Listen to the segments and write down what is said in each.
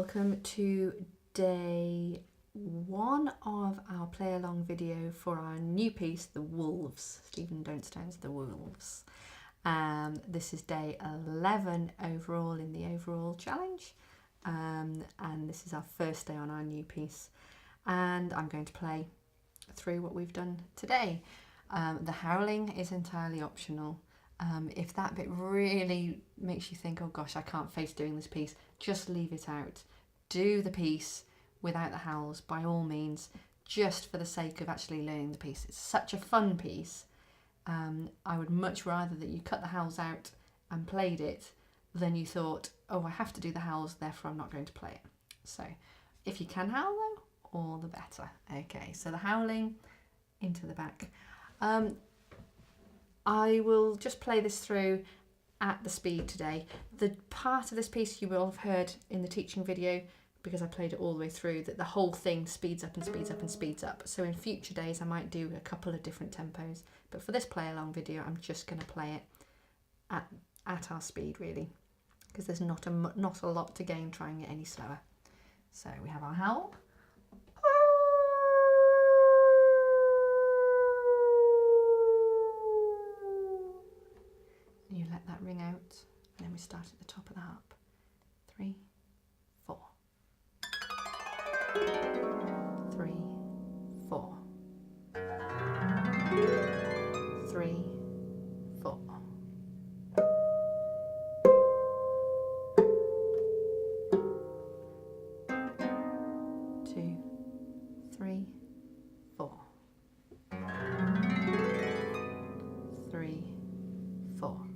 welcome to day 1 of our play along video for our new piece, The Wolves, Stephen Don'tstone's The Wolves. This is day 11 overall in the overall challenge, and this is our first day on our new piece, and I'm going to play through what we've done today. The howling is entirely optional. If that bit really makes you think, oh gosh, I can't face doing this piece, just leave it out. Do the piece without the howls by all means, just for the sake of actually learning the piece. It's such a fun piece. I would much rather that you cut the howls out and played it than you thought, oh, I have to do the howls, therefore I'm not going to play it. So if you can howl though, all the better. Okay, so the howling into the back. I will just play this through at the speed today. The part of this piece you will have heard in the teaching video, because I played it all the way through, that the whole thing speeds up and speeds up and speeds up. So in future days I might do a couple of different tempos, but for this play along video I'm just going to play it at our speed really, because there's not a lot to gain trying it any slower. So we have our howl. You let that ring out, and then we start at the top of the harp. 3, 4. 3, 4. 3, 4. 2, 3, 4. 3, 4.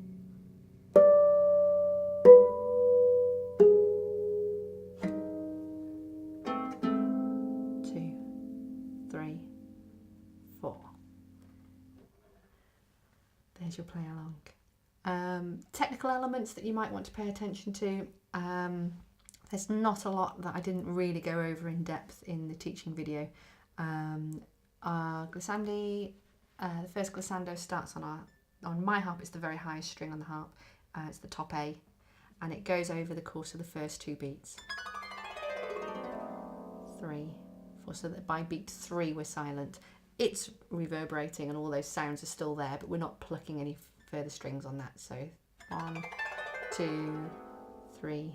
3, 4. There's your play along. Technical elements that you might want to pay attention to. There's not a lot that I didn't really go over in depth in the teaching video. Our glissandi, the first glissando starts on my harp. It's the very highest string on the harp. It's the top A, and it goes over the course of the first 2 beats. 3, 4, so that by beat 3 we're silent. It's reverberating and all those sounds are still there, but we're not plucking any further strings on that. So 1, 2, 3,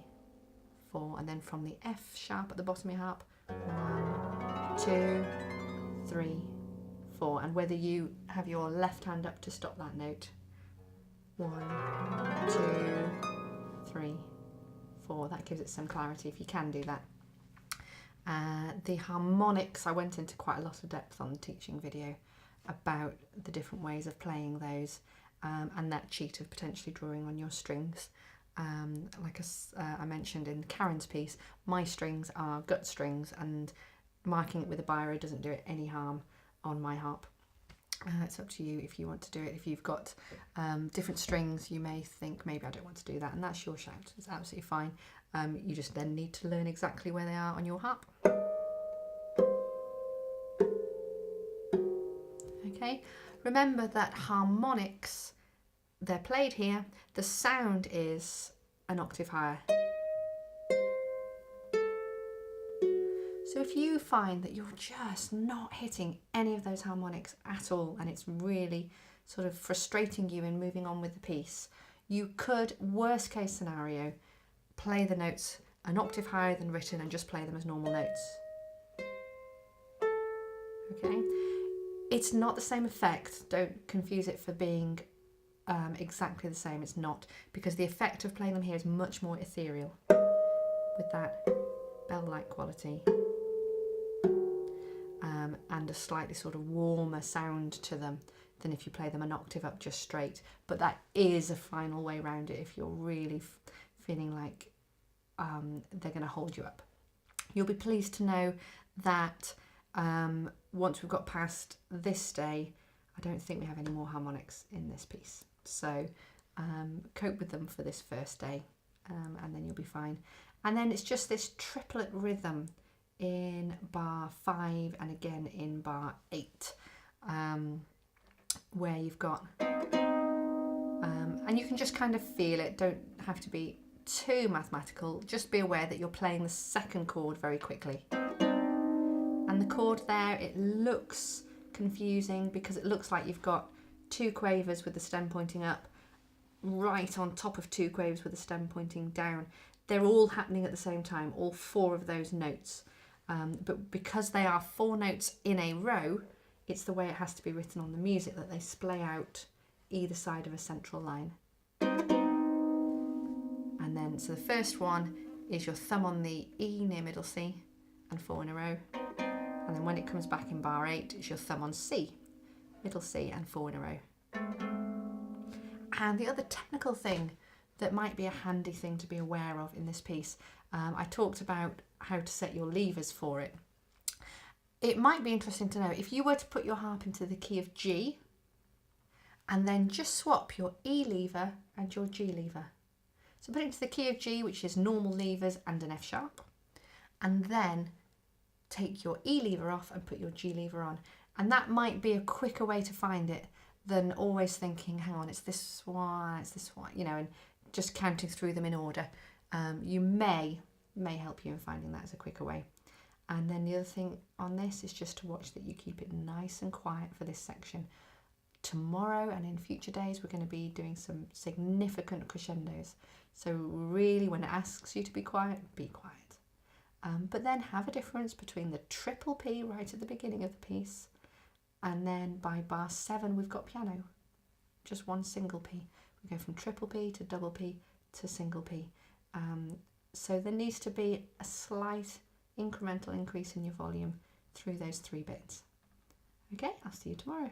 4, and then from the F sharp at the bottom of your harp, 1, 2, 3, 4, and whether you have your left hand up to stop that note, 1, 2, 3, 4, that gives it some clarity if you can do that. The harmonics, I went into quite a lot of depth on the teaching video about the different ways of playing those, and that cheat of potentially drawing on your strings. Like I mentioned in Karen's piece, my strings are gut strings, and marking it with a biro doesn't do it any harm on my harp. It's up to you if you want to do it. If you've got different strings, you may think maybe I don't want to do that, and that's your shout. It's absolutely fine. You just then need to learn exactly where they are on your harp. Okay, remember that harmonics, they're played here. The sound is an octave higher. So if you find that you're just not hitting any of those harmonics at all, and it's really sort of frustrating you in moving on with the piece, you could, worst case scenario, play the notes an octave higher than written and just play them as normal notes. Okay? It's not the same effect. Don't confuse it for being exactly the same. It's not, because the effect of playing them here is much more ethereal with that bell-like quality. And a slightly sort of warmer sound to them than if you play them an octave up just straight. But that is a final way around it if you're really feeling like they're going to hold you up. You'll be pleased to know that once we've got past this day, I don't think we have any more harmonics in this piece. So cope with them for this first day, and then you'll be fine. And then it's just this triplet rhythm in bar 5 and again in bar 8, where you've got, and you can just kind of feel it, don't have to be too mathematical. Just be aware that you're playing the second chord very quickly. And the chord there, it looks confusing because it looks like you've got 2 quavers with the stem pointing up right on top of 2 quavers with the stem pointing down. They're all happening at the same time, all 4 of those notes. But because they are 4 notes in a row, it's the way it has to be written on the music, that they splay out either side of a central line. And then, so the first one is your thumb on the E near middle C and 4 in a row. And then when it comes back in bar 8, it's your thumb on C, middle C and 4 in a row. And the other technical thing that might be a handy thing to be aware of in this piece, I talked about how to set your levers for it. It might be interesting to know if you were to put your harp into the key of G and then just swap your E lever and your G lever. So put it into the key of G, which is normal levers and an F sharp, and then take your E lever off and put your G lever on. And that might be a quicker way to find it than always thinking, hang on, it's this one, you know, and just counting through them in order. You may help you in finding that as a quicker way. And then the other thing on this is just to watch that you keep it nice and quiet for this section. Tomorrow and in future days, we're going to be doing some significant crescendos. So really, when it asks you to be quiet, be quiet. But then have a difference between the triple P right at the beginning of the piece, and then by bar 7 we've got piano, just one single P. We go from triple P to double P to single P. So there needs to be a slight incremental increase in your volume through those 3 bits. Okay, I'll see you tomorrow.